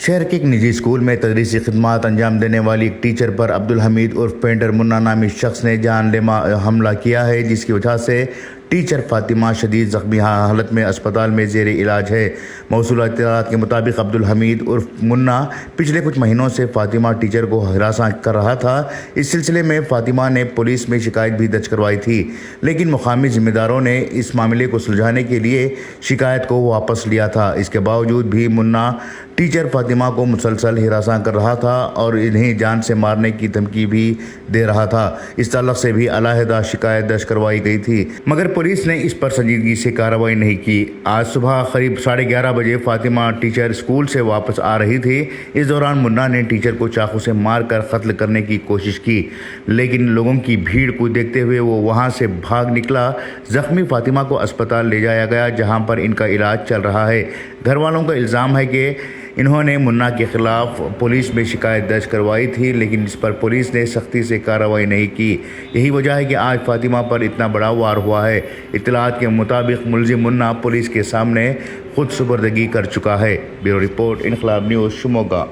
شہر کے ایک نجی اسکول میں تدریسی خدمات انجام دینے والی ایک ٹیچر پر عبدالحمید عرف پینٹر منا نامی شخص نے جان لیوا حملہ کیا ہے، جس کی وجہ سے ٹیچر فاطمہ شدید زخمی حالت میں اسپتال میں زیر علاج ہے۔ موصولہ اطلاعات کے مطابق عبدالحمید عرف منا پچھلے کچھ مہینوں سے فاطمہ ٹیچر کو ہراساں کر رہا تھا۔ اس سلسلے میں فاطمہ نے پولیس میں شکایت بھی درج کروائی تھی، لیکن مقامی ذمہ داروں نے اس معاملے کو سلجھانے کے لیے شکایت کو واپس لیا تھا۔ اس کے باوجود بھی منا ٹیچر فاطمہ کو مسلسل ہراساں کر رہا تھا اور انہیں جان سے مارنے کی دھمکی بھی دے رہا تھا۔ اس تعلق سے بھی علیحدہ شکایت درج کروائی گئی تھی، مگر پولیس نے اس پر سنجیدگی سے کارروائی نہیں کی۔ آج صبح قریب 11:30 بجے فاطمہ ٹیچر اسکول سے واپس آ رہی تھی۔ اس دوران منا نے ٹیچر کو چاقو سے مار کر قتل کرنے کی کوشش کی، لیکن لوگوں کی بھیڑ کو دیکھتے ہوئے وہ وہاں سے بھاگ نکلا۔ زخمی فاطمہ کو اسپتال لے جایا گیا، جہاں پر ان کا علاج چل رہا ہے۔ گھر والوں کا الزام ہے کہ انہوں نے منا کے خلاف پولیس میں شکایت درج کروائی تھی، لیکن اس پر پولیس نے سختی سے کارروائی نہیں کی۔ یہی وجہ ہے کہ آج فاطمہ پر اتنا بڑا وار ہوا ہے۔ اطلاعات کے مطابق ملزم منا پولیس کے سامنے خود سپردگی کر چکا ہے۔ بیورو رپورٹ، انقلاب نیوز، شموگا۔